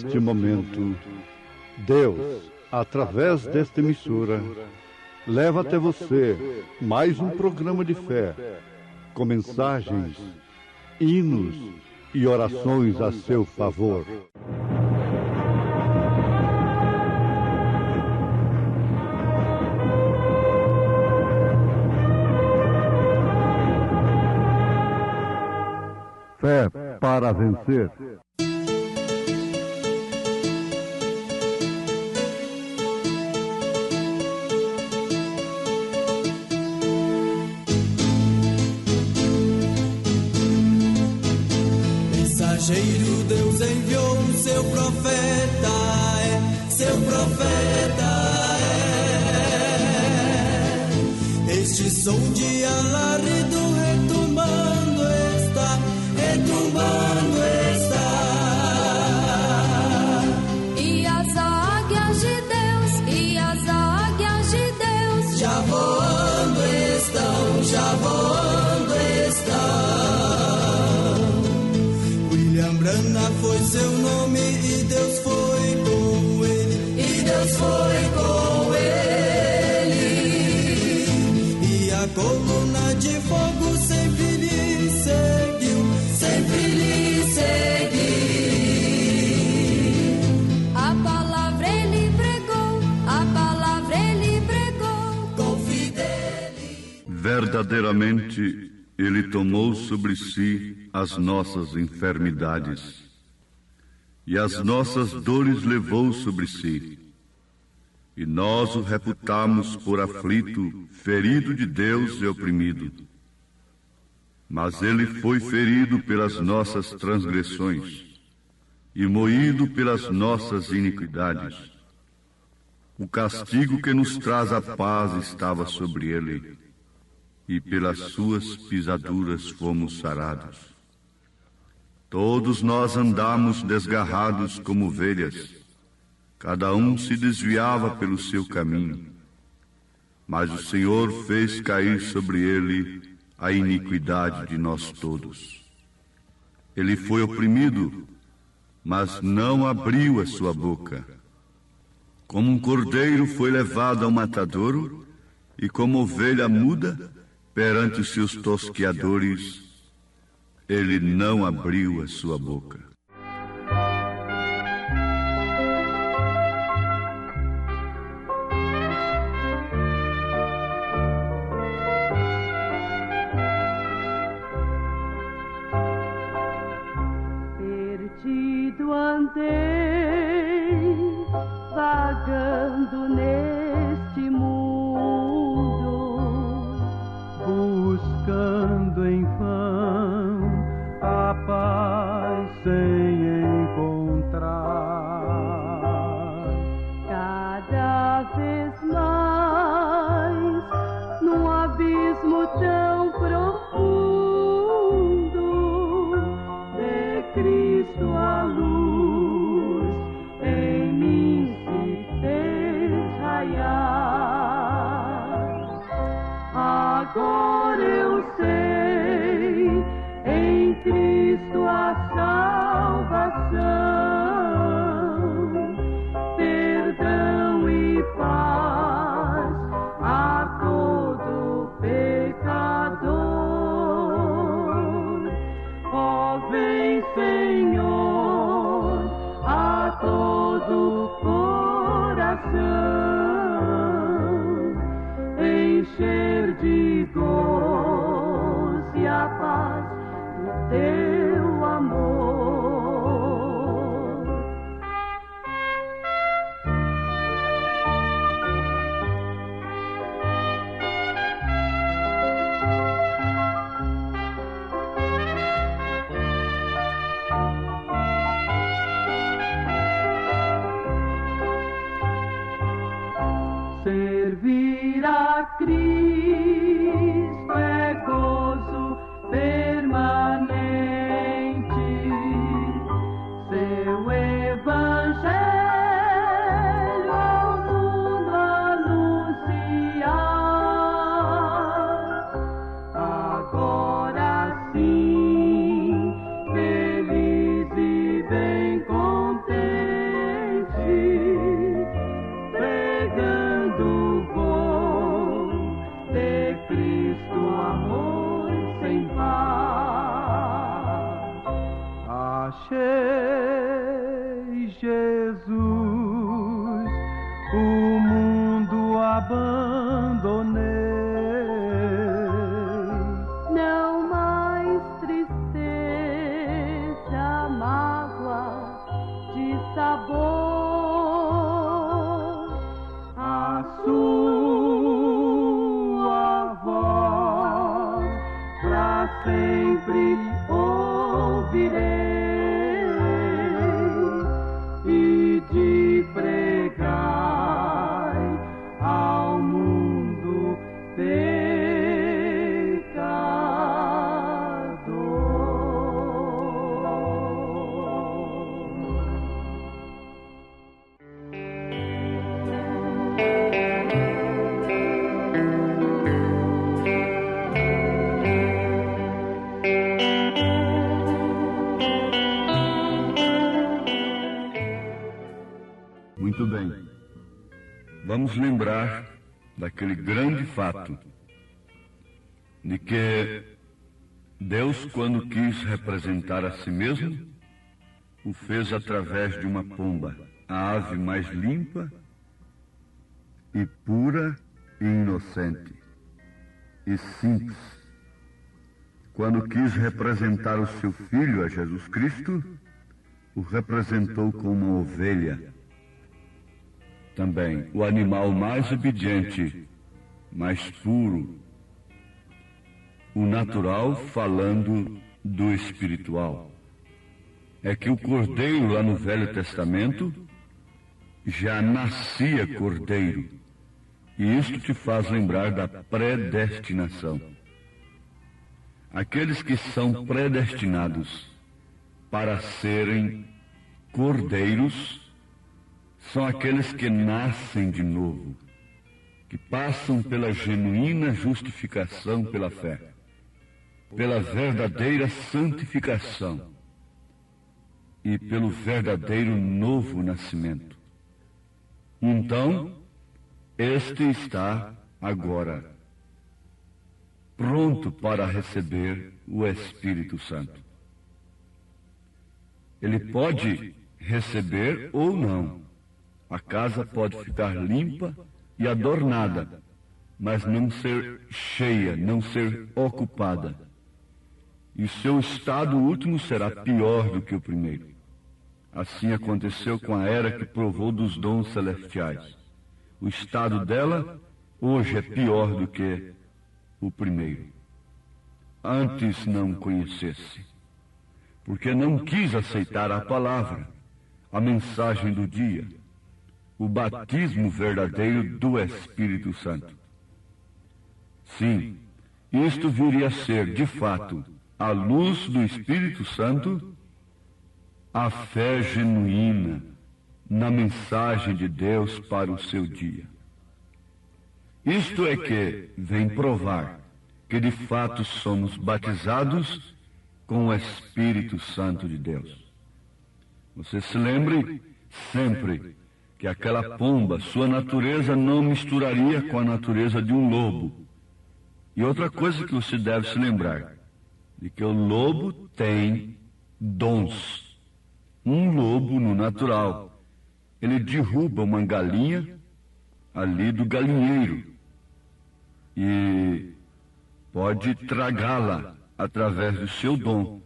neste momento, Deus, através desta emissora, leva até você mais um programa de fé, com mensagens, hinos e orações a seu favor. Fé para vencer. Mensageiro, Deus enviou seu profeta, seu profeta Este som de alarido retumbando está, retumbando está. E as águias de Deus, e as águias de Deus já voando estão, já voando estão. William Branham foi seu nome e Deus foi com ele, e Deus foi com ele. E a coluna de fogo sempre lhe seguiu, sempre lhe seguiu. A palavra ele pregou, a palavra ele pregou com fidelidade. Verdadeiramente, Ele tomou sobre si as nossas enfermidades e as nossas dores levou sobre si. E nós o reputamos por aflito, ferido de Deus e oprimido. Mas ele foi ferido pelas nossas transgressões e moído pelas nossas iniquidades. O castigo que nos traz a paz estava sobre ele, e pelas suas pisaduras fomos sarados. Todos nós andamos desgarrados como ovelhas, cada um se desviava pelo seu caminho, mas o Senhor fez cair sobre ele a iniquidade de nós todos. Ele foi oprimido, mas não abriu a sua boca. Como um cordeiro foi levado ao matadouro, e como ovelha muda perante os seus tosqueadores, ele não abriu a sua boca. Perdido andei, vagando neste mundo, buscando em vão a paz sem encontrar. Cada vez mais, num abismo tão profundo, de Cristo a luz em mim se fez raiar. Agora eu sei, em Cristo a salvação, perdão e paz a todo pecador. Ó, vem, Senhor, a todo coração, encher de gozo e a paz do teu amor. Servir a Cristo é gozo permanente. Seu evangelho ao mundo anunciar. Agora sim, feliz e bem contente, marchei, Jesus, o mundo abandonei. Não mais tristeza, mágoa de sabor. A sua voz pra sempre ouvirei e de pregar ao mundo Muito bem. Vamos lembrar daquele grande fato de que Deus, quando quis representar a si mesmo, o fez através de uma pomba, a ave mais limpa e pura e inocente e simples. Quando quis representar o seu filho, a Jesus Cristo, o representou como uma ovelha. Também o animal mais obediente, mais puro, o natural falando do espiritual. É que o cordeiro lá no Velho Testamento já nascia cordeiro. E isto te faz lembrar da predestinação. Aqueles que são predestinados para serem cordeiros são aqueles que nascem de novo, que passam pela genuína justificação pela fé, pela verdadeira santificação e pelo verdadeiro novo nascimento. Então, este está agora pronto para receber o Espírito Santo. Ele pode receber ou não. A casa pode ficar limpa e adornada, mas não ser cheia, não ser ocupada. E o seu estado último será pior do que o primeiro. Assim aconteceu com a era que provou dos dons celestiais. O estado dela hoje é pior do que o primeiro. Antes não conhecesse, porque não quis aceitar a palavra, a mensagem do dia, o batismo verdadeiro do Espírito Santo. Sim, isto viria a ser, de fato, à luz do Espírito Santo, a fé genuína na mensagem de Deus para o seu dia. Isto é que vem provar que de fato somos batizados com o Espírito Santo de Deus. Você se lembre sempre que aquela pomba, sua natureza não misturaria com a natureza de um lobo. E outra coisa que você deve se lembrar, de que o lobo tem dons. Um lobo no natural, ele derruba uma galinha ali do galinheiro e pode tragá-la através do seu dom.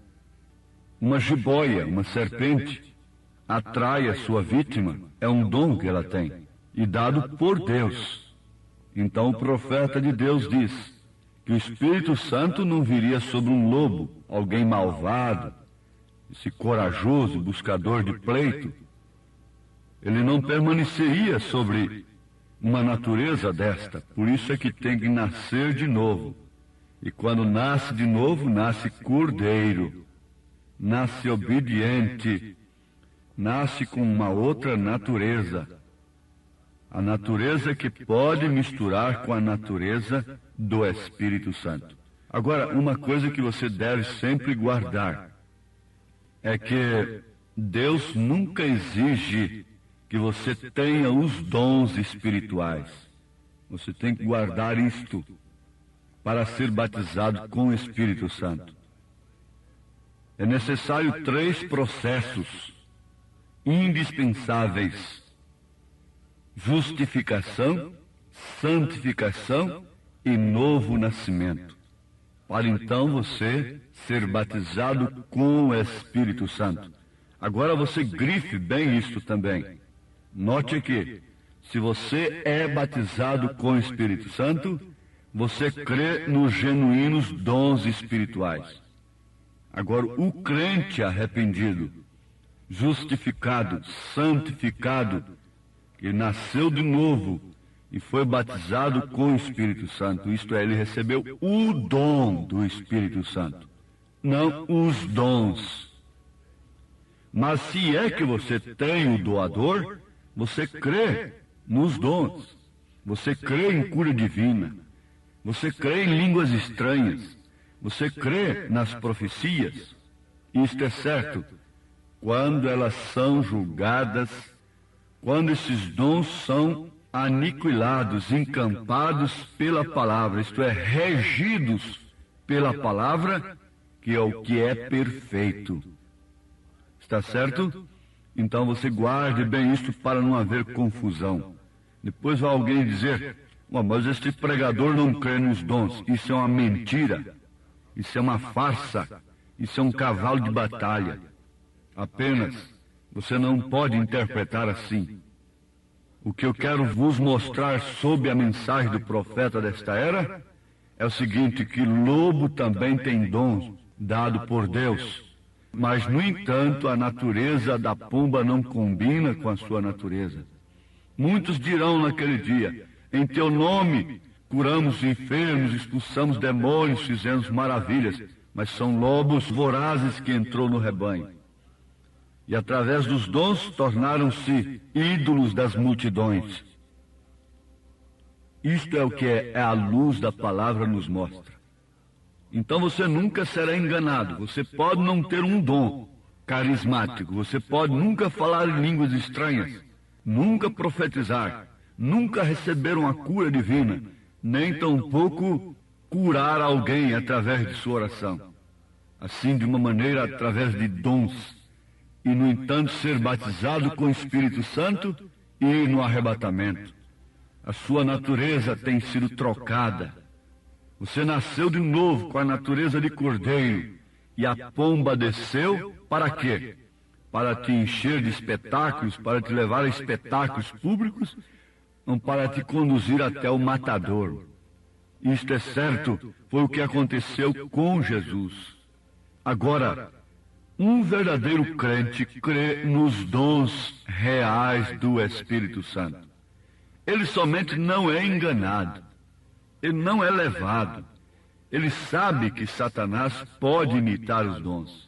Uma jiboia, uma serpente, atrai a sua vítima, é um dom que ela tem, e dado por Deus. Então o profeta de Deus diz que o Espírito Santo não viria sobre um lobo, alguém malvado, esse corajoso buscador de pleito. Ele não permaneceria sobre uma natureza desta, por isso é que tem que nascer de novo. E quando nasce de novo, nasce cordeiro, nasce obediente, nasce com uma outra natureza. A natureza que pode misturar com a natureza do Espírito Santo. Agora, uma coisa que você deve sempre guardar é que Deus nunca exige que você tenha os dons espirituais. Você tem que guardar isto para ser batizado com o Espírito Santo. É necessário 3 processos indispensáveis: justificação, santificação e novo nascimento, para então você ser batizado com o Espírito Santo. Agora você grife bem isto também. Note que, se você é batizado com o Espírito Santo, você crê nos genuínos dons espirituais. Agora, o crente arrependido, justificado, santificado, que nasceu de novo e foi batizado com o Espírito Santo, isto é, ele recebeu o dom do Espírito Santo, não os dons. Mas se é que você tem o doador, você crê nos dons, você crê em cura divina, você crê em línguas estranhas, você crê nas profecias. Isto é certo, quando elas são julgadas, quando esses dons são aniquilados, encampados pela palavra, isto é, regidos pela palavra, que é o que é perfeito. Está certo? Então você guarde bem isto para não haver confusão. Depois vai alguém dizer: mas este pregador não crê nos dons. Isso é uma mentira, isso é uma farsa, isso é um cavalo de batalha. Apenas, você não pode interpretar assim. O que eu quero vos mostrar sob a mensagem do profeta desta era é o seguinte, que lobo também tem dons dado por Deus, mas, no entanto, a natureza da pomba não combina com a sua natureza. Muitos dirão naquele dia: em teu nome curamos enfermos, expulsamos demônios, fizemos maravilhas. Mas são lobos vorazes que entrou no rebanho. E através dos dons tornaram-se ídolos das multidões. Isto é o que a luz da palavra nos mostra. Então você nunca será enganado. Você pode não ter um dom carismático, você pode nunca falar em línguas estranhas, nunca profetizar, nunca receber uma cura divina, nem tampouco curar alguém através de sua oração. Assim, de uma maneira, através de dons, e, no entanto, ser batizado com o Espírito Santo e ir no arrebatamento. A sua natureza tem sido trocada. Você nasceu de novo com a natureza de cordeiro, e a pomba desceu para quê? Para te encher de espetáculos, para te levar a espetáculos públicos, não para te conduzir até o matador. Isto é certo, foi o que aconteceu com Jesus. Agora, um verdadeiro crente crê nos dons reais do Espírito Santo. Ele somente não é enganado, ele não é levado. Ele sabe que Satanás pode imitar os dons.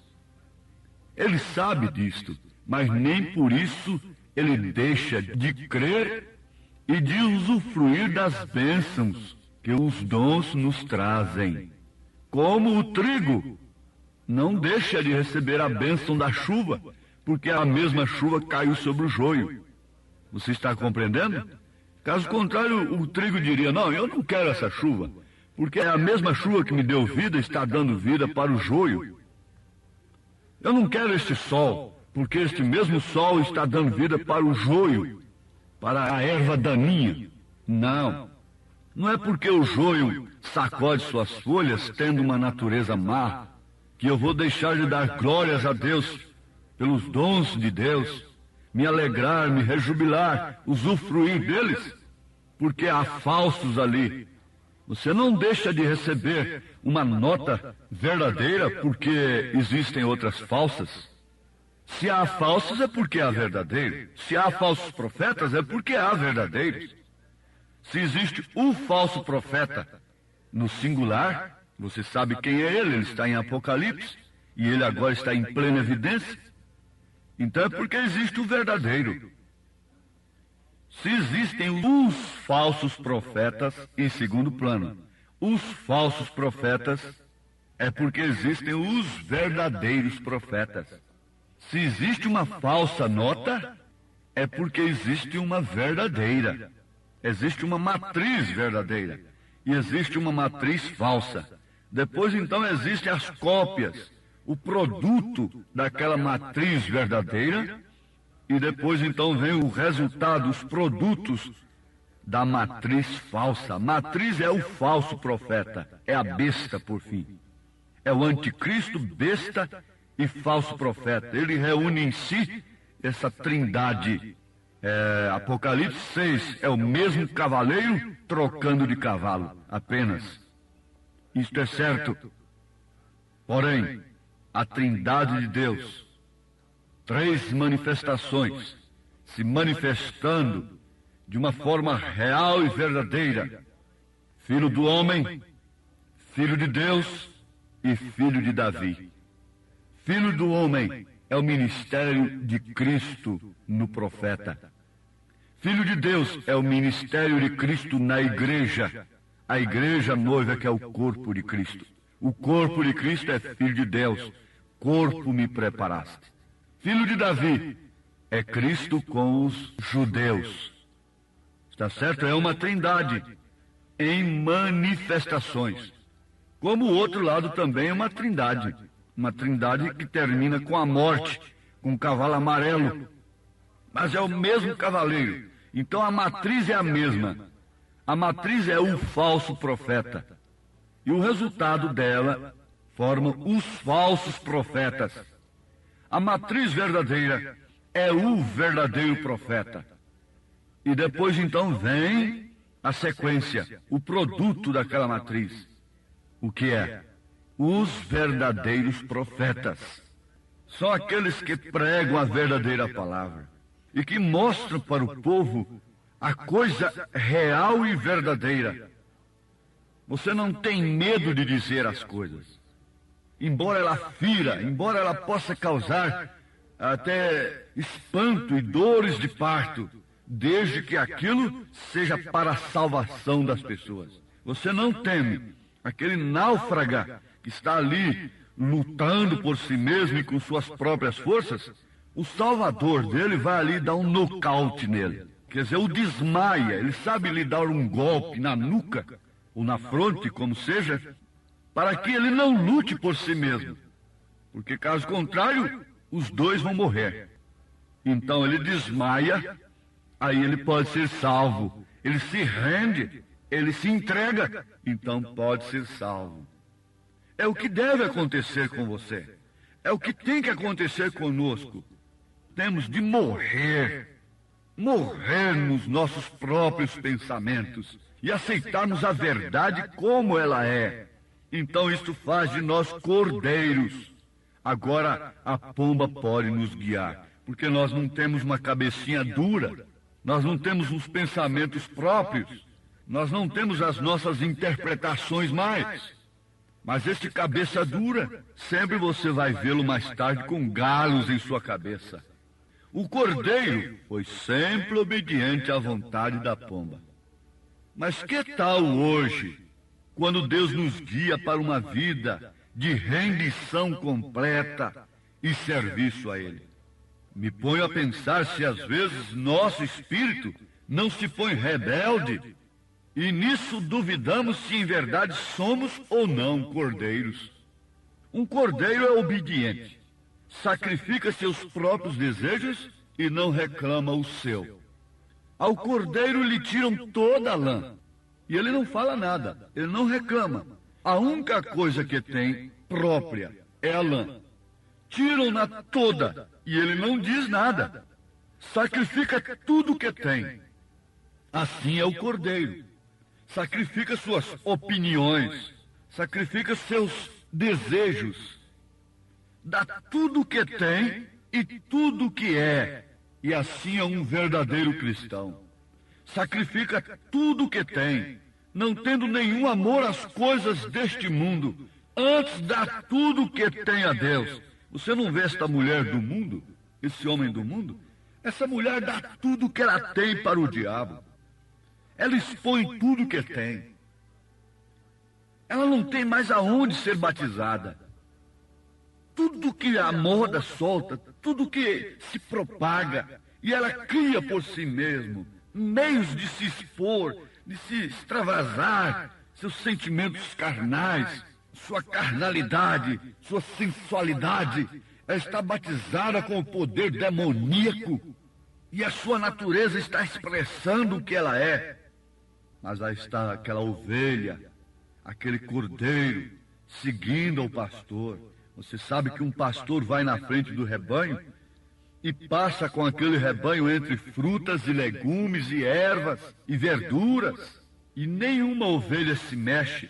Ele sabe disto, mas nem por isso ele deixa de crer e de usufruir das bênçãos que os dons nos trazem. Como o trigo não deixa de receber a bênção da chuva, porque a mesma chuva caiu sobre o joio. Você está compreendendo? Caso contrário, o trigo diria: não, eu não quero essa chuva, porque a mesma chuva que me deu vida está dando vida para o joio. Eu não quero este sol, porque este mesmo sol está dando vida para o joio, para a erva daninha. Não, não é porque o joio sacode suas folhas, tendo uma natureza má, que eu vou deixar de dar glórias a Deus pelos dons de Deus, me alegrar, me rejubilar, usufruir deles, porque há falsos ali. Você não deixa de receber uma nota verdadeira porque existem outras falsas. Se há falsos é porque há verdadeiros. Se há falsos profetas é porque há verdadeiros. Se existe um falso profeta no singular, você sabe quem é ele está em Apocalipse, e ele agora está em plena evidência. Então é porque existe o verdadeiro. Se existem os falsos profetas, em segundo plano, os falsos profetas, é porque existem os verdadeiros profetas. Se existe uma falsa nota, é porque existe uma verdadeira. Existe uma matriz verdadeira e existe uma matriz falsa. Depois, então, existem as cópias, o produto daquela matriz verdadeira, e depois então vem o resultado, os produtos da matriz falsa. A matriz é o falso profeta, é a besta, por fim. É o anticristo, besta e falso profeta. Ele reúne em si essa trindade. Apocalipse 6 é o mesmo cavaleiro trocando de cavalo, apenas. Isto é certo. Porém, a trindade de Deus, 3 manifestações, se manifestando de uma forma real e verdadeira. Filho do homem, Filho de Deus e Filho de Davi. Filho do homem é o ministério de Cristo no profeta. Filho de Deus é o ministério de Cristo na igreja. A igreja noiva que é o corpo de Cristo. O corpo de Cristo é Filho de Deus. Corpo me preparaste. Filho de Davi é Cristo com os judeus. Está certo? É uma trindade em manifestações. Como o outro lado também é uma trindade. Uma trindade que termina com a morte, com o cavalo amarelo. Mas é o mesmo cavaleiro. Então a matriz é a mesma. A matriz é o falso profeta. E o resultado dela forma os falsos profetas. A matriz verdadeira é o verdadeiro profeta. E depois então vem a sequência, o produto daquela matriz. O que é? Os verdadeiros profetas. São aqueles que pregam a verdadeira palavra e que mostram para o povo a coisa real e verdadeira. Você não tem medo de dizer as coisas. Embora ela fira, embora ela possa causar até espanto e dores de parto, desde que aquilo seja para a salvação das pessoas. Você não teme aquele náufrago que está ali lutando por si mesmo e com suas próprias forças. O salvador dele vai ali dar um nocaute nele. Quer dizer, o desmaia. Ele sabe lhe dar um golpe na nuca ou na fronte, como seja, para que ele não lute por si mesmo. Porque, caso contrário, os dois vão morrer. Então ele desmaia, aí ele pode ser salvo. Ele se rende, ele se entrega, então pode ser salvo. É o que deve acontecer com você. É o que tem que acontecer conosco. Temos de morrer nos nossos próprios pensamentos e aceitarmos a verdade como ela é. Então isto faz de nós cordeiros. Agora a pomba pode nos guiar, porque nós não temos uma cabecinha dura, nós não temos uns pensamentos próprios, nós não temos as nossas interpretações mais. Mas este cabeça dura, sempre você vai vê-lo mais tarde com galhos em sua cabeça. O cordeiro foi sempre obediente à vontade da pomba. Mas que tal hoje, quando Deus nos guia para uma vida de rendição completa e serviço a Ele? Me ponho a pensar se às vezes nosso espírito não se põe rebelde, e nisso duvidamos se em verdade somos ou não cordeiros. Um cordeiro é obediente, sacrifica seus próprios desejos e não reclama o seu. Ao cordeiro lhe tiram toda a lã, e ele não fala nada, ele não reclama. A única coisa que tem própria é a lã. Tiram-na toda, e ele não diz nada. Sacrifica tudo o que tem. Assim é o cordeiro. Sacrifica suas opiniões, sacrifica seus desejos, dá tudo o que tem e tudo o que é, e assim é um verdadeiro cristão. Sacrifica tudo o que tem, não tendo nenhum amor às coisas deste mundo, antes dá tudo o que tem a Deus. Você não vê esta mulher do mundo, esse homem do mundo? Essa mulher dá tudo o que ela tem para o diabo. Ela expõe tudo o que tem. Ela não tem mais aonde ser batizada. Tudo que a moda solta, tudo que se propaga, e ela cria por si mesmo meios de se expor, de se extravasar seus sentimentos carnais, sua carnalidade, sua sensualidade, ela está batizada com o poder demoníaco e a sua natureza está expressando o que ela é. Mas lá está aquela ovelha, aquele cordeiro, seguindo o pastor. Você sabe que um pastor vai na frente do rebanho e passa com aquele rebanho entre frutas e legumes e ervas e verduras, e nenhuma ovelha se mexe,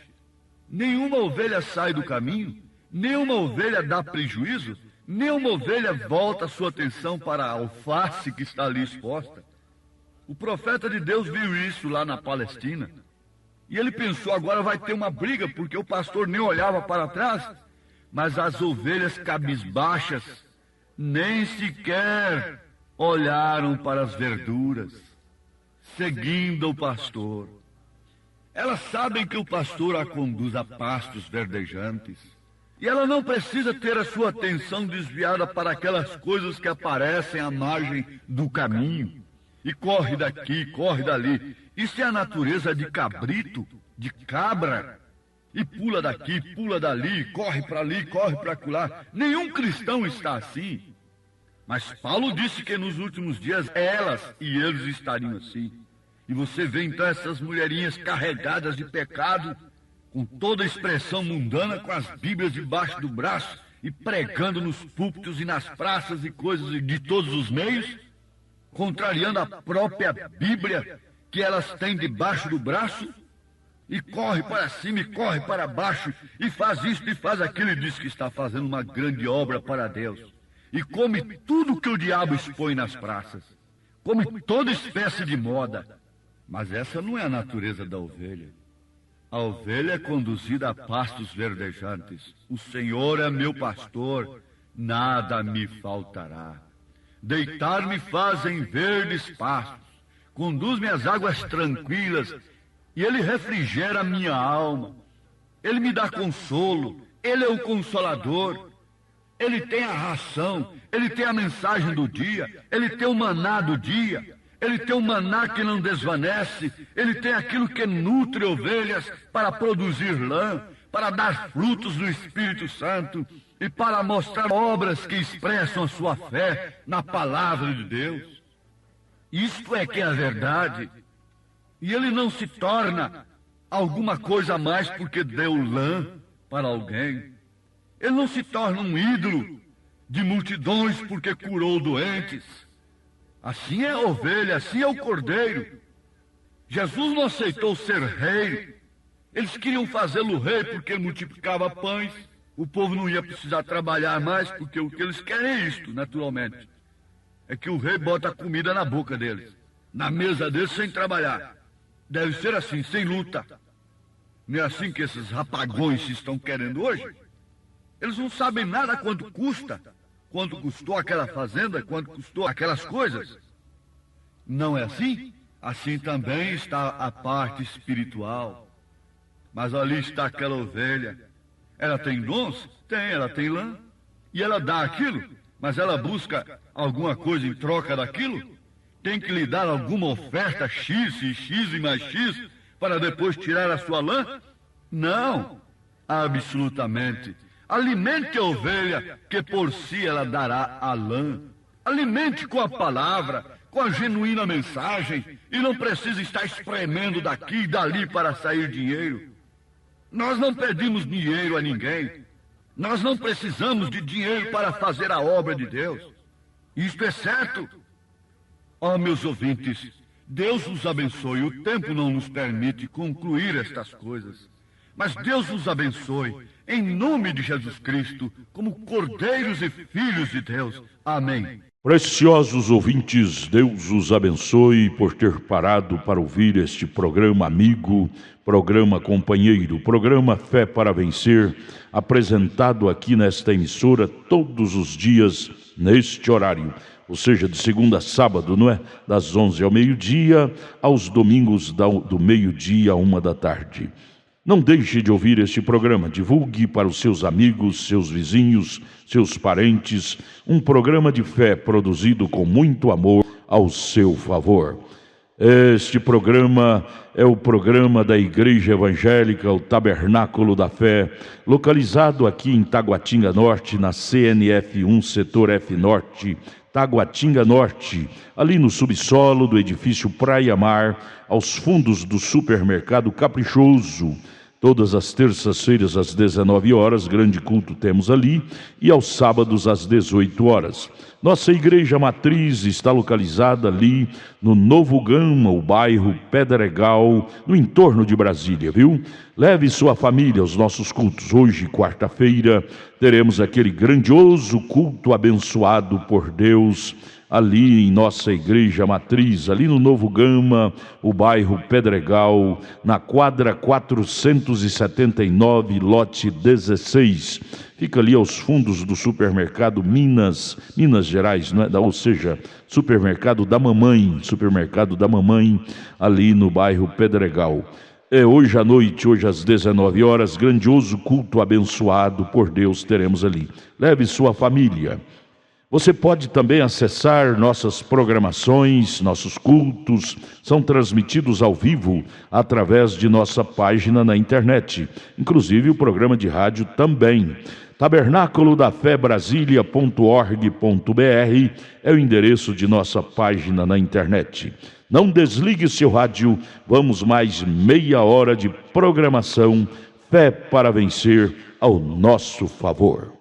nenhuma ovelha sai do caminho, nenhuma ovelha dá prejuízo, nenhuma ovelha volta a sua atenção para a alface que está ali exposta. O profeta de Deus viu isso lá na Palestina, e ele pensou, agora vai ter uma briga, porque o pastor nem olhava para trás, mas as ovelhas cabisbaixas nem sequer olharam para as verduras, seguindo o pastor. Elas sabem que o pastor a conduz a pastos verdejantes, e ela não precisa ter a sua atenção desviada para aquelas coisas que aparecem à margem do caminho, e corre daqui, corre dali. Isso é a natureza de cabrito, de cabra, e pula daqui, pula dali, corre para ali, corre para acolá. Nenhum cristão está assim. Mas Paulo disse que nos últimos dias elas e eles estariam assim. E você vê então essas mulherinhas carregadas de pecado, com toda a expressão mundana, com as Bíblias debaixo do braço e pregando nos púlpitos e nas praças e coisas de todos os meios, contrariando a própria Bíblia que elas têm debaixo do braço, e corre para cima e corre para baixo, e faz isso e faz aquilo, e diz que está fazendo uma grande obra para Deus, e come tudo que o diabo expõe nas praças, come toda espécie de moda. Mas essa não é a natureza da ovelha. A ovelha é conduzida a pastos verdejantes. O Senhor é meu pastor, nada me faltará. Deitar-me faz em verdes pastos, conduz-me às águas tranquilas, e Ele refrigera a minha alma. Ele me dá consolo, Ele é o Consolador. Ele tem a ração, Ele tem a mensagem do dia, Ele tem o maná do dia, Ele tem o maná que não desvanece, Ele tem aquilo que nutre ovelhas para produzir lã, para dar frutos do Espírito Santo e para mostrar obras que expressam a sua fé na palavra de Deus. Isto é que é a verdade. E Ele não se torna alguma coisa a mais porque deu lã para alguém. Ele não se torna um ídolo de multidões porque curou doentes. Assim é a ovelha, assim é o cordeiro. Jesus não aceitou ser rei. Eles queriam fazê-lo rei porque ele multiplicava pães. O povo não ia precisar trabalhar mais, porque o que eles querem é isto, naturalmente. É que o rei bota a comida na boca deles, na mesa deles, sem trabalhar. Deve ser assim, sem luta. Não é assim que esses rapagões estão querendo hoje? Eles não sabem nada quanto custa, quanto custou aquela fazenda, quanto custou aquelas coisas. Não é assim? Assim também está a parte espiritual. Mas ali está aquela ovelha. Ela tem dons? Tem, ela tem lã. E ela dá aquilo, mas ela busca alguma coisa em troca daquilo? Tem que lhe dar alguma oferta X e X e mais X para depois tirar a sua lã? Não, absolutamente. Alimente a ovelha, que por si ela dará a lã. Alimente com a palavra, com a genuína mensagem, e não precisa estar espremendo daqui e dali para sair dinheiro. Nós não pedimos dinheiro a ninguém. Nós não precisamos de dinheiro para fazer a obra de Deus. Isto é certo. Ó, meus ouvintes, Deus nos abençoe. O tempo não nos permite concluir estas coisas. Mas Deus nos abençoe, em nome de Jesus Cristo, como cordeiros e filhos de Deus. Amém. Preciosos ouvintes, Deus os abençoe por ter parado para ouvir este programa amigo, programa companheiro, programa Fé para Vencer, apresentado aqui nesta emissora todos os dias neste horário. Ou seja, de segunda a sábado, não é? Das 11 ao meio-dia, aos domingos do meio-dia à 1 da tarde. Não deixe de ouvir este programa, divulgue para os seus amigos, seus vizinhos, seus parentes, um programa de fé produzido com muito amor ao seu favor. Este programa é o programa da Igreja Evangélica, o Tabernáculo da Fé, localizado aqui em Taguatinga Norte, na CNF 1, Setor F Norte, Taguatinga Norte, ali no subsolo do edifício Praia Mar, aos fundos do supermercado Caprichoso. Todas as terças-feiras às 19 horas, grande culto temos ali, e aos sábados às 18 horas. Nossa igreja matriz está localizada ali no Novo Gama, o bairro Pedregal, no entorno de Brasília, viu? Leve sua família aos nossos cultos. Hoje, quarta-feira, teremos aquele grandioso culto abençoado por Deus, ali em nossa igreja matriz, ali no Novo Gama, o bairro Pedregal, na quadra 479, lote 16. Fica ali aos fundos do supermercado Minas Gerais, né? Ou seja, supermercado da mamãe, ali no bairro Pedregal. Hoje à noite, hoje às 19 horas, grandioso culto abençoado por Deus teremos ali. Leve sua família. Você pode também acessar nossas programações, nossos cultos, são transmitidos ao vivo através de nossa página na internet, inclusive o programa de rádio também. Tabernáculo da Fé Brasília.org.br é o endereço de nossa página na internet. Não desligue seu rádio, vamos mais meia hora de programação, Fé para Vencer ao nosso favor.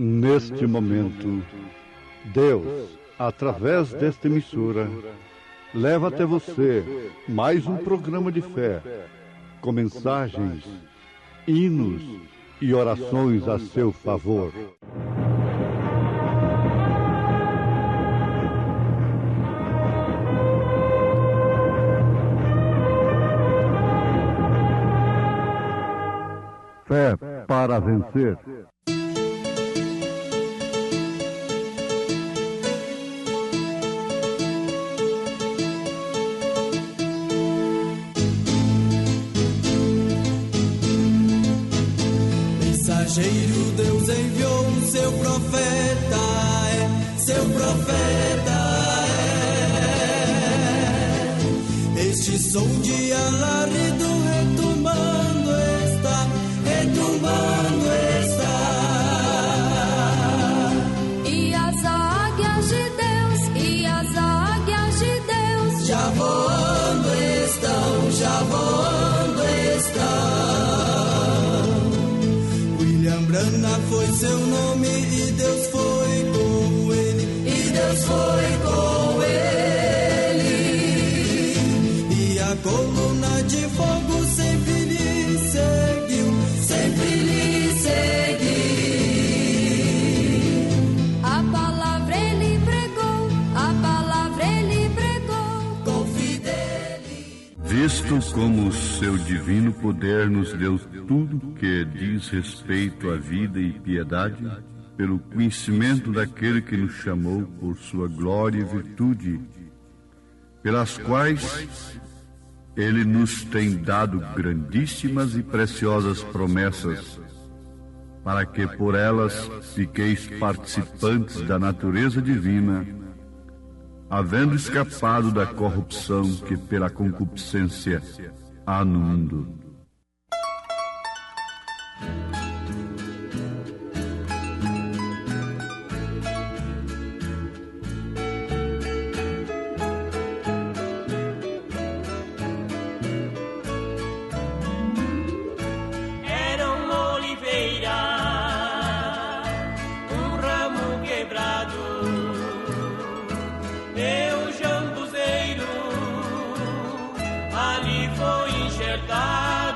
Neste momento, Deus, através desta emissora, leva até você mais um programa de fé, com mensagens, hinos e orações a seu favor. Fé para vencer. Mensageiro, Deus enviou o seu profeta, seu profeta é. Este som de alarido retumbando está, E as águias de Deus, já voando estão, Brana foi seu nome e Deus foi com ele, E a coluna de fogo sempre lhe seguiu, A palavra ele pregou, com fidelidade. Visto como o seu divino poder nos deu tudo que diz respeito à vida e piedade, pelo conhecimento daquele que nos chamou por sua glória e virtude, pelas quais ele nos tem dado grandíssimas e preciosas promessas, para que por elas fiqueis participantes da natureza divina, havendo escapado da corrupção que pela concupiscência há no mundo. Era uma oliveira, um ramo quebrado, e o jambuzeiro ali foi enxertado.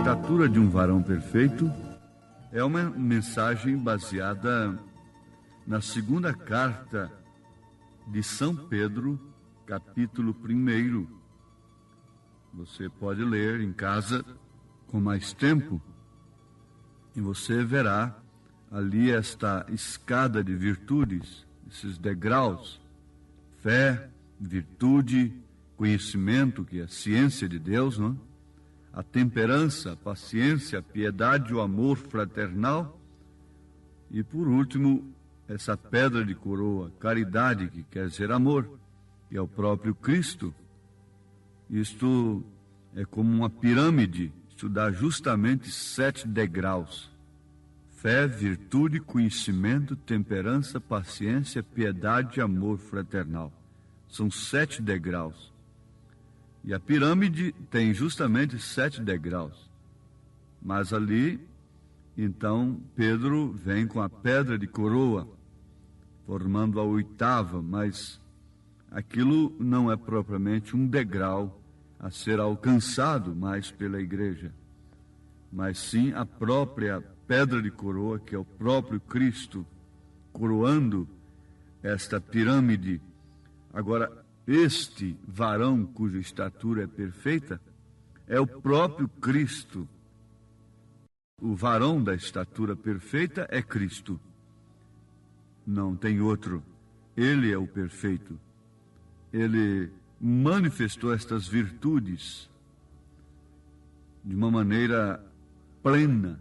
estatura de um varão perfeito é uma mensagem baseada na segunda carta de São Pedro, capítulo 1. Você pode ler em casa com mais tempo e você verá ali esta escada de virtudes, esses degraus: fé, virtude, conhecimento, que é a ciência de Deus, não? A temperança, a paciência, a piedade, o amor fraternal e, por último, essa pedra de coroa, caridade, que quer dizer amor, que é o próprio Cristo. Isto é como uma pirâmide, isto dá justamente 7 degraus: fé, virtude, conhecimento, temperança, paciência, piedade e amor fraternal. São 7 degraus. E a pirâmide tem justamente 7 degraus. Mas ali, então, Pedro vem com a pedra de coroa, formando a 8ª, mas aquilo não é propriamente um degrau a ser alcançado mais pela igreja, mas sim a própria pedra de coroa, que é o próprio Cristo, coroando esta pirâmide. Agora, este varão cuja estatura é perfeita é o próprio Cristo. O varão da estatura perfeita é Cristo. Não tem outro. Ele é o perfeito. Ele manifestou estas virtudes de uma maneira plena.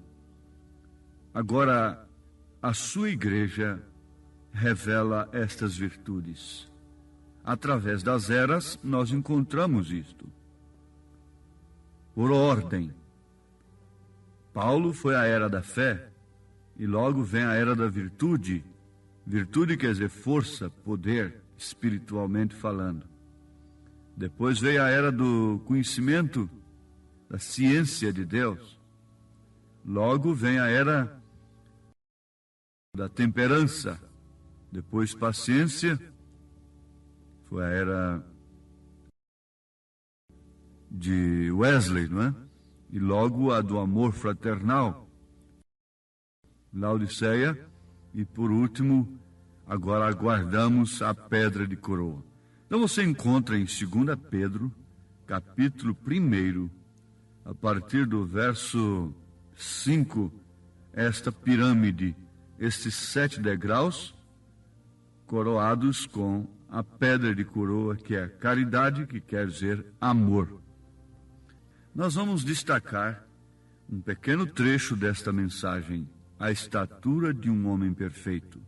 Agora, a sua igreja revela estas virtudes. Através das eras, nós encontramos isto. Por ordem. Paulo foi a era da fé, e logo vem a era da virtude. Virtude quer dizer força, poder, espiritualmente falando. Depois veio a era do conhecimento, da ciência de Deus. Logo vem a era da temperança. Depois paciência. Foi a era de Wesley, não é? E logo a do amor fraternal, Laodiceia, e por último, agora aguardamos a pedra de coroa. Então você encontra em 2 Pedro, capítulo 1, a partir do verso 5, esta pirâmide, estes 7 degraus, coroados com a pedra de coroa, que é a caridade, que quer dizer amor. Nós vamos destacar um pequeno trecho desta mensagem, a estatura de um homem perfeito,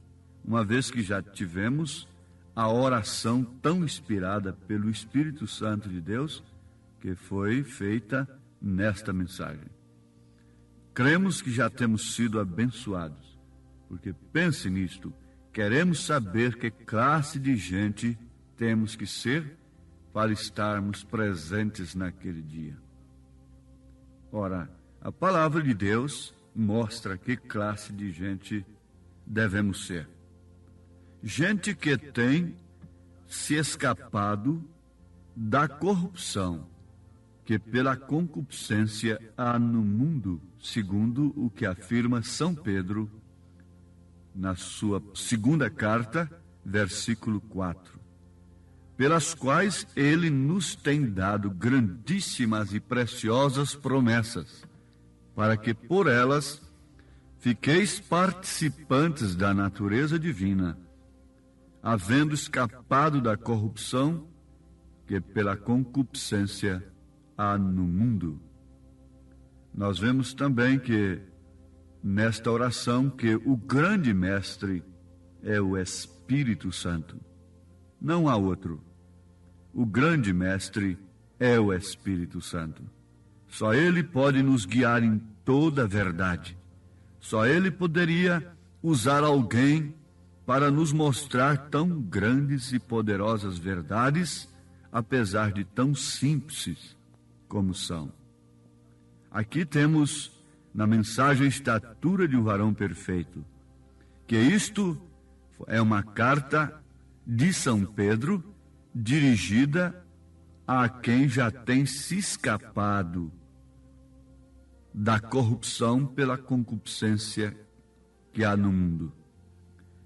uma vez que já tivemos a oração tão inspirada pelo Espírito Santo de Deus, que foi feita nesta mensagem. Cremos que já temos sido abençoados, porque pense nisto: queremos saber que classe de gente temos que ser para estarmos presentes naquele dia. Ora, a palavra de Deus mostra que classe de gente devemos ser. Gente que tem se escapado da corrupção que pela concupiscência há no mundo, segundo o que afirma São Pedro na sua 2ª carta, versículo 4, pelas quais ele nos tem dado grandíssimas e preciosas promessas, para que por elas fiqueis participantes da natureza divina, havendo escapado da corrupção que pela concupiscência há no mundo. Nós vemos também que nesta oração que o grande mestre é o Espírito Santo. Não há outro. O grande mestre é o Espírito Santo. Só ele pode nos guiar em toda a verdade. Só ele poderia usar alguém para nos mostrar tão grandes e poderosas verdades, apesar de tão simples como são. Aqui temos na mensagem a estatura de um varão perfeito, que isto é uma carta de São Pedro dirigida a quem já tem se escapado da corrupção pela concupiscência que há no mundo.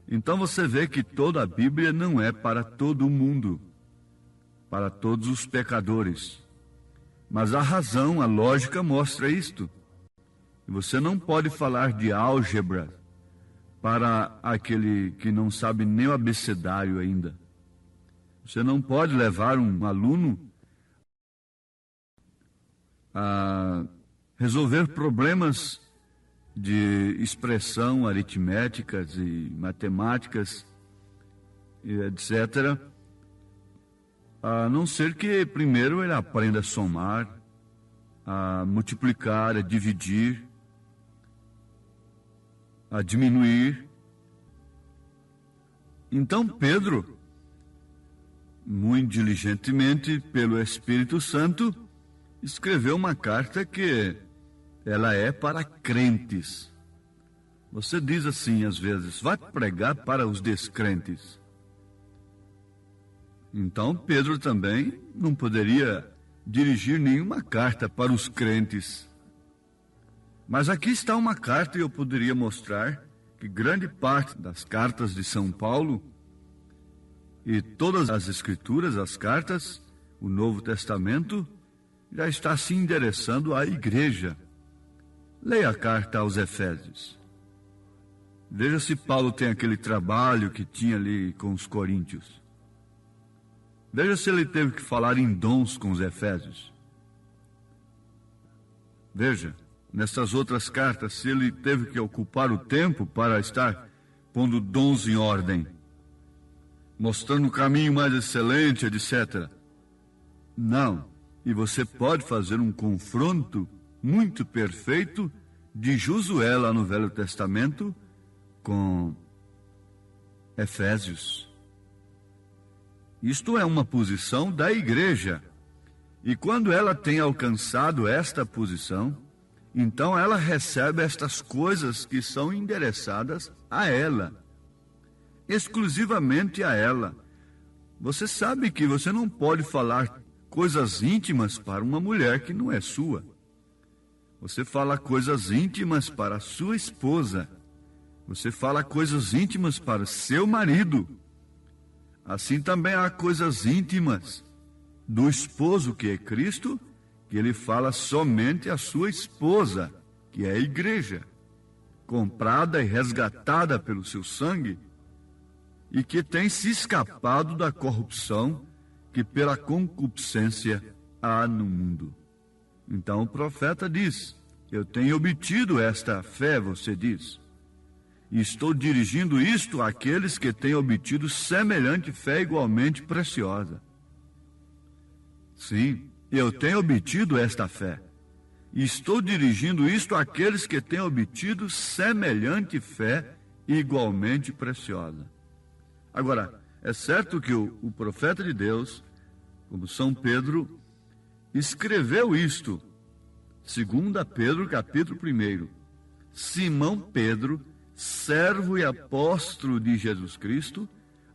Então você vê que toda a Bíblia não é para todo o mundo, para todos os pecadores. Mas a razão, a lógica mostra isto. E você não pode falar de álgebra para aquele que não sabe nem o abecedário ainda. Você não pode levar um aluno a resolver problemas de expressão aritméticas e matemáticas, etc., a não ser que primeiro ele aprenda a somar, a multiplicar, a dividir, a diminuir. Então Pedro, muito diligentemente pelo Espírito Santo, escreveu uma carta que ela é para crentes. Você diz assim às vezes, vai pregar para os descrentes. Então Pedro também não poderia dirigir nenhuma carta para os crentes. Mas aqui está uma carta e eu poderia mostrar que grande parte das cartas de São Paulo e todas as escrituras, as cartas, o Novo Testamento, já está se endereçando à igreja. Leia a carta aos Efésios. Veja se Paulo tem aquele trabalho que tinha ali com os coríntios. Veja se ele teve que falar em dons com os Efésios. Veja, nessas outras cartas, se ele teve que ocupar o tempo para estar pondo dons em ordem, mostrando o caminho mais excelente, etc. Não. E você pode fazer um confronto muito perfeito de Josué lá no Velho Testamento com Efésios. Isto é uma posição da igreja. E quando ela tem alcançado esta posição, então ela recebe estas coisas que são endereçadas a ela, exclusivamente a ela. Você sabe que você não pode falar coisas íntimas para uma mulher que não é sua. Você fala coisas íntimas para a sua esposa. Você fala coisas íntimas para seu marido. Assim também há coisas íntimas do esposo, que é Cristo, que ele fala somente à sua esposa, que é a igreja, comprada e resgatada pelo seu sangue, e que tem se escapado da corrupção que pela concupiscência há no mundo. Então o profeta diz, eu tenho obtido esta fé, você diz, e estou dirigindo isto àqueles que têm obtido semelhante fé igualmente preciosa. Sim, eu tenho obtido esta fé, e estou dirigindo isto àqueles que têm obtido semelhante fé igualmente preciosa. Agora, é certo que o profeta de Deus, como São Pedro, escreveu isto, 2 Pedro, capítulo 1. Simão Pedro, servo e apóstolo de Jesus Cristo,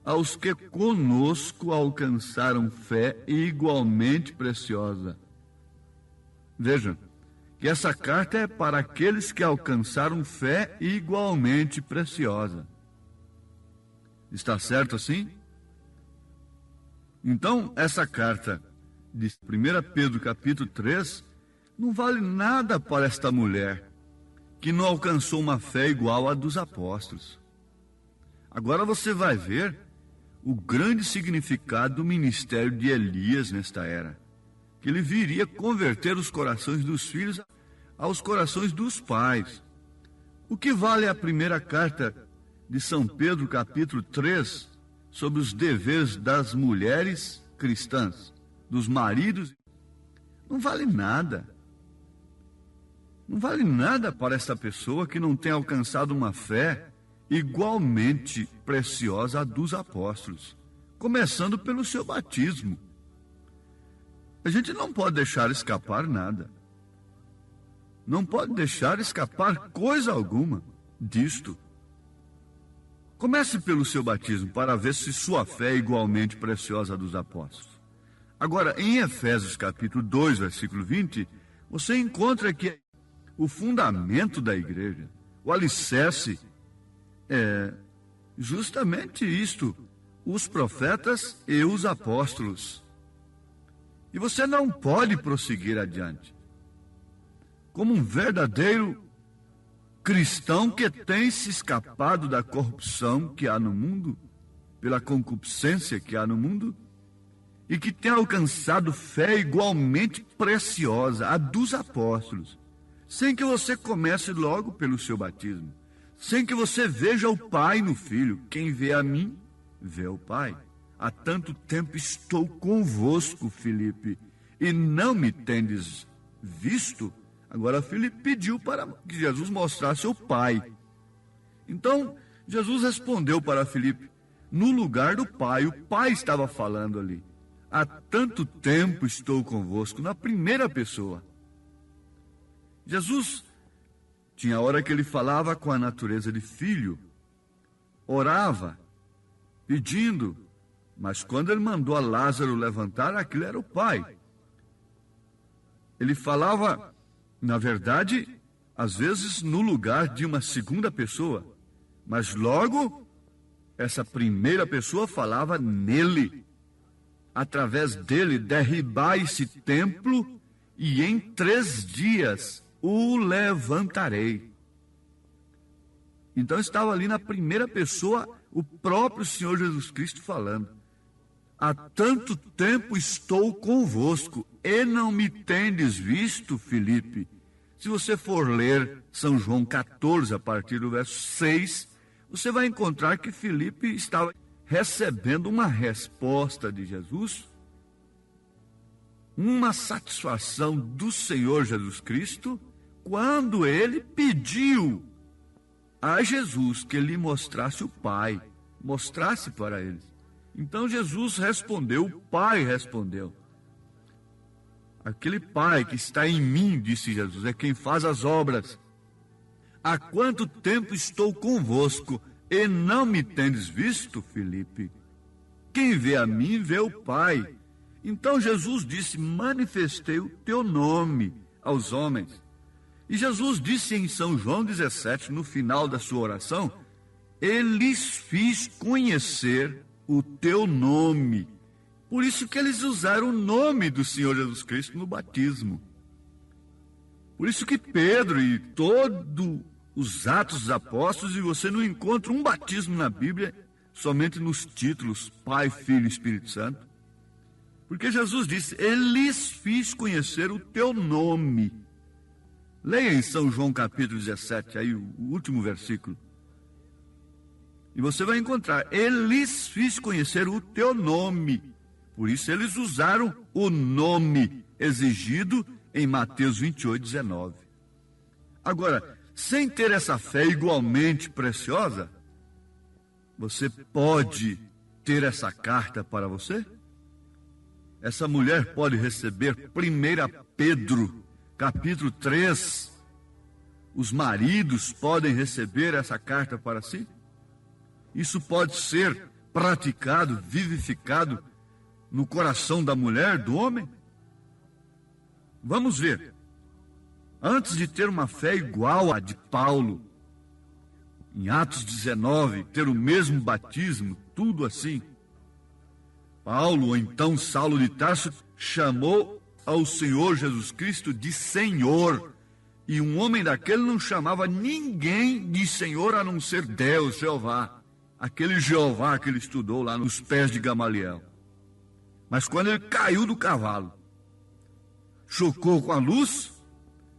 aos que conosco alcançaram fé igualmente preciosa. Vejam, que essa carta é para aqueles que alcançaram fé igualmente preciosa. Está certo assim? Então, essa carta de 1 Pedro capítulo 3 não vale nada para esta mulher que não alcançou uma fé igual à dos apóstolos. Agora você vai ver o grande significado do ministério de Elias nesta era, que ele viria converter os corações dos filhos aos corações dos pais. O que vale a primeira carta de São Pedro, capítulo 3, sobre os deveres das mulheres cristãs, dos maridos? Não vale nada. Não vale nada para esta pessoa que não tem alcançado uma fé igualmente preciosa à dos apóstolos, começando pelo seu batismo. A gente não pode deixar escapar nada. Não pode deixar escapar coisa alguma disto. Comece pelo seu batismo para ver se sua fé é igualmente preciosa à dos apóstolos. Agora, em Efésios capítulo 2, versículo 20, você encontra que o fundamento da igreja, o alicerce, é justamente isto: os profetas e os apóstolos. E você não pode prosseguir adiante como um verdadeiro cristão que tem se escapado da corrupção que há no mundo, pela concupiscência que há no mundo, e que tem alcançado fé igualmente preciosa, a dos apóstolos, sem que você comece logo pelo seu batismo, sem que você veja o Pai no Filho. Quem vê a mim, vê o Pai. Há tanto tempo estou convosco, Filipe, e não me tendes visto. Agora Filipe pediu para que Jesus mostrasse o Pai. Então, Jesus respondeu para Filipe, no lugar do Pai. O Pai estava falando ali. Há tanto tempo estou convosco, na primeira pessoa. Jesus tinha hora que ele falava com a natureza de filho, orava, pedindo, mas quando ele mandou a Lázaro levantar, aquilo era o Pai. Ele falava, na verdade, às vezes no lugar de uma segunda pessoa, mas logo essa primeira pessoa falava nele. Através dele derribai esse templo e em 3 dias o levantarei. Então estava ali na primeira pessoa o próprio Senhor Jesus Cristo falando. Há tanto tempo estou convosco e não me tendes visto, Filipe. Se você for ler São João 14, a partir do verso 6, você vai encontrar que Filipe estava recebendo uma resposta de Jesus, uma satisfação do Senhor Jesus Cristo, quando ele pediu a Jesus que lhe mostrasse o Pai, mostrasse para eles. Então Jesus respondeu, o Pai respondeu. Aquele Pai que está em mim, disse Jesus, é quem faz as obras. Há quanto tempo estou convosco e não me tendes visto, Filipe? Quem vê a mim, vê o Pai. Então Jesus disse, manifestei o teu nome aos homens. E Jesus disse em São João 17, no final da sua oração, e lhes fiz conhecer o teu nome. Por isso que eles usaram o nome do Senhor Jesus Cristo no batismo. Por isso que Pedro e todos os Atos dos Apóstolos, e você não encontra um batismo na Bíblia, somente nos títulos Pai, Filho e Espírito Santo. Porque Jesus disse, e lhes fiz conhecer o teu nome. Leia em São João capítulo 17, aí o último versículo. E você vai encontrar, eles fiz conhecer o teu nome. Por isso eles usaram o nome exigido em Mateus 28, 19. Agora, sem ter essa fé igualmente preciosa, você pode ter essa carta para você? Essa mulher pode receber 1 Pedro, capítulo 3. Os maridos podem receber essa carta para si? Isso pode ser praticado, vivificado no coração da mulher, do homem? Vamos ver. Antes de ter uma fé igual à de Paulo, em Atos 19, ter o mesmo batismo, tudo assim, Paulo, ou então Saulo de Tarso, chamou ao Senhor Jesus Cristo de Senhor. E um homem daquele não chamava ninguém de Senhor a não ser Deus, Jeová. Aquele Jeová que ele estudou lá nos pés de Gamaliel. Mas quando ele caiu do cavalo, chocou com a luz,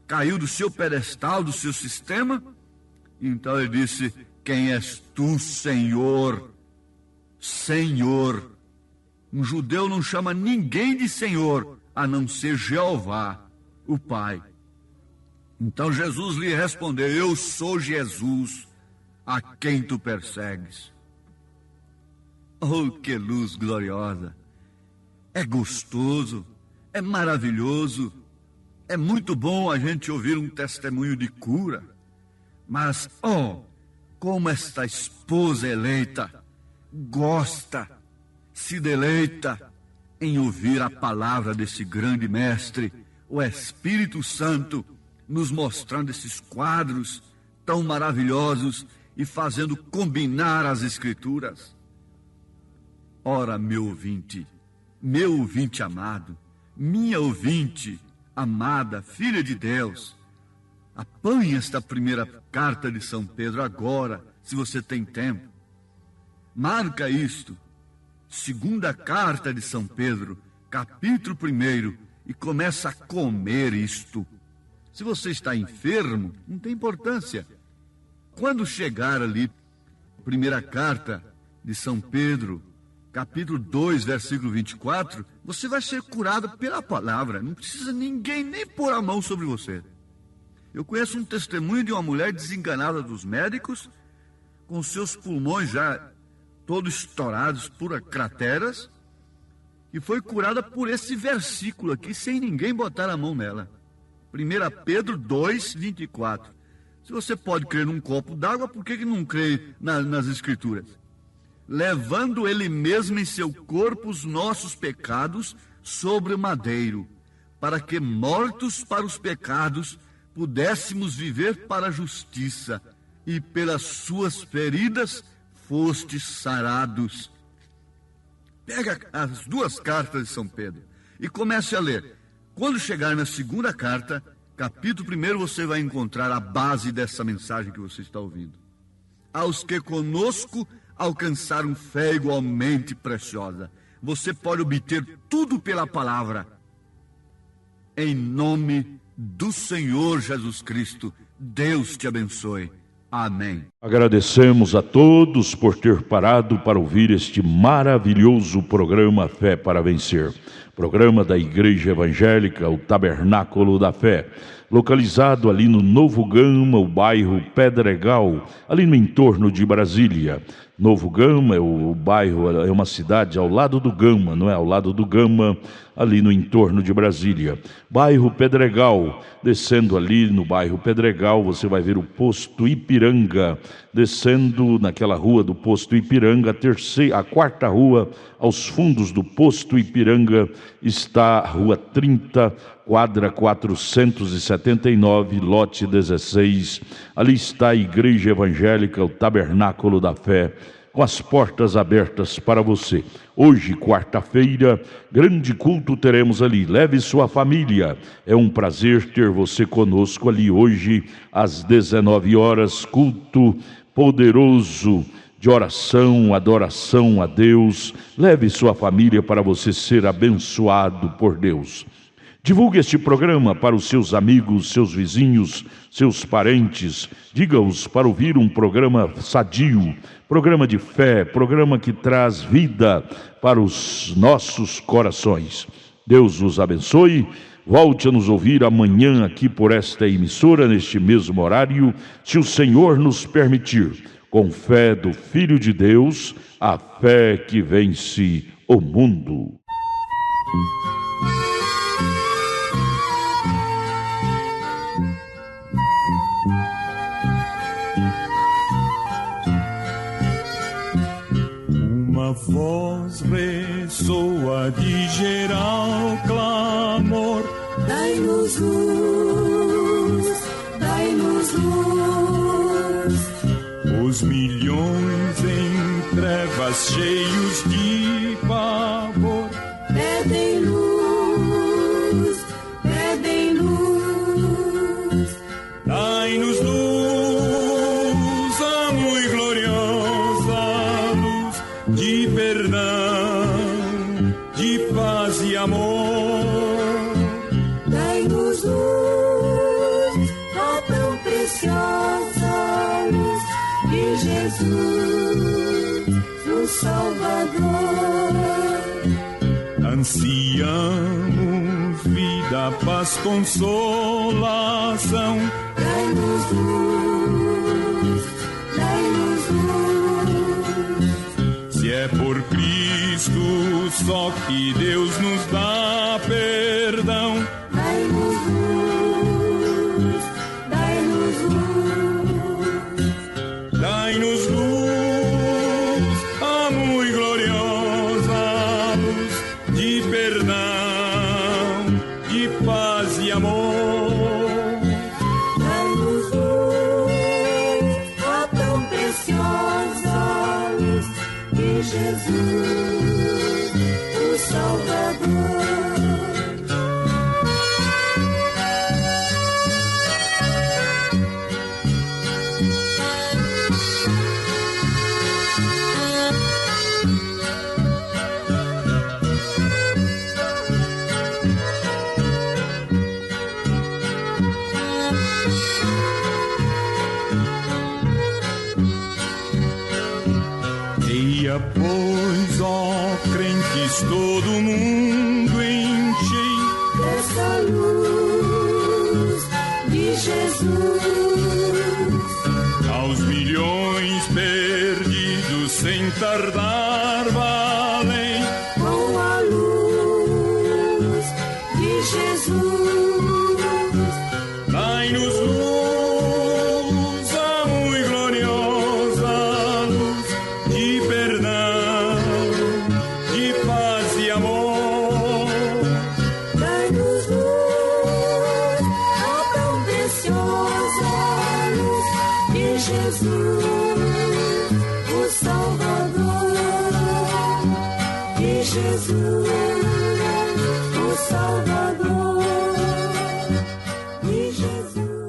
caiu do seu pedestal, do seu sistema, então ele disse, quem és tu, Senhor? Senhor. Um judeu não chama ninguém de Senhor, a não ser Jeová, o Pai. Então Jesus lhe respondeu, eu sou Jesus, a quem tu persegues. Oh, que luz gloriosa! É gostoso, é maravilhoso, é muito bom a gente ouvir um testemunho de cura, mas, oh, como esta esposa eleita gosta, se deleita em ouvir a palavra desse grande mestre, o Espírito Santo, nos mostrando esses quadros tão maravilhosos e fazendo combinar as Escrituras. Ora, meu ouvinte amado, minha ouvinte amada, filha de Deus, apanhe esta primeira carta de São Pedro agora, se você tem tempo. Marca isto, segunda carta de São Pedro, capítulo 1, e começa a comer isto. Se você está enfermo, não tem importância. Quando chegar ali, primeira carta de São Pedro, capítulo 2, versículo 24, você vai ser curado pela palavra. Não precisa ninguém nem pôr a mão sobre você. Eu conheço um testemunho de uma mulher desenganada dos médicos, com seus pulmões já todos estourados por crateras, e foi curada por esse versículo aqui, sem ninguém botar a mão nela. 1 Pedro 2, 24. Se você pode crer num copo d'água, por que não crê nas Escrituras? Levando ele mesmo em seu corpo os nossos pecados sobre o madeiro, para que, mortos para os pecados, pudéssemos viver para a justiça, e pelas suas feridas fostes sarados. Pega as duas cartas de São Pedro e comece a ler. Quando chegar na segunda carta, capítulo 1, você vai encontrar a base dessa mensagem que você está ouvindo. Aos que conosco alcançaram fé igualmente preciosa. Você pode obter tudo pela palavra. Em nome do Senhor Jesus Cristo, Deus te abençoe. Amém. Agradecemos a todos por ter parado para ouvir este maravilhoso programa Fé para Vencer. Programa da Igreja Evangélica, o Tabernáculo da Fé, localizado ali no Novo Gama, o bairro Pedregal, ali no entorno de Brasília. Novo Gama, o bairro, é uma cidade ao lado do Gama, não é? Ao lado do Gama, ali no entorno de Brasília. Bairro Pedregal, descendo ali no bairro Pedregal, você vai ver o posto Ipiranga. Descendo naquela rua do posto Ipiranga, a quarta rua, aos fundos do posto Ipiranga, está a rua 30, quadra 479, lote 16. Ali está a Igreja Evangélica, o Tabernáculo da Fé, com as portas abertas para você. Hoje, quarta-feira, grande culto teremos ali. Leve sua família. É um prazer ter você conosco ali hoje, às 19 horas, culto poderoso de oração, adoração a Deus. Leve sua família para você ser abençoado por Deus. Divulgue este programa para os seus amigos, seus vizinhos, seus parentes. Diga-os para ouvir um programa sadio, programa de fé, programa que traz vida para os nossos corações. Deus os abençoe. Volte a nos ouvir amanhã aqui por esta emissora, neste mesmo horário, se o Senhor nos permitir. Com fé do Filho de Deus, a fé que vence o mundo. Uma voz ressoa de geral clamor: dai-nos luz, dai-nos luz. Os milhões em trevas cheios de pavor pedem luz, pedem luz. Dai-nos luz, a muito gloriosa luz de perdão, de paz e amor. Dai-nos luz, a tão preciosa luz de Jesus, o Salvador. Ansiamos vida, paz, consolação. Dai-nos luz, dai-nos luz. Se é por Cristo só que Deus nos dá perdão. Dai-nos luz, dai-nos luz. Dai-nos luz, a muito gloriosa luz de perdão, de paz e amor. Jesus, o Salvador. Pois, ó crentes, todo mundo enchei dessa luz de Jesus. Aos milhões perdidos sem tardar valem com a luz de Jesus. Dai-nos luz, a muito gloriosa luz de perdão, de paz e amor. Dai-nos luz, a tão preciosa luz de Jesus, o Salvador. De Jesus, o Salvador. De Jesus.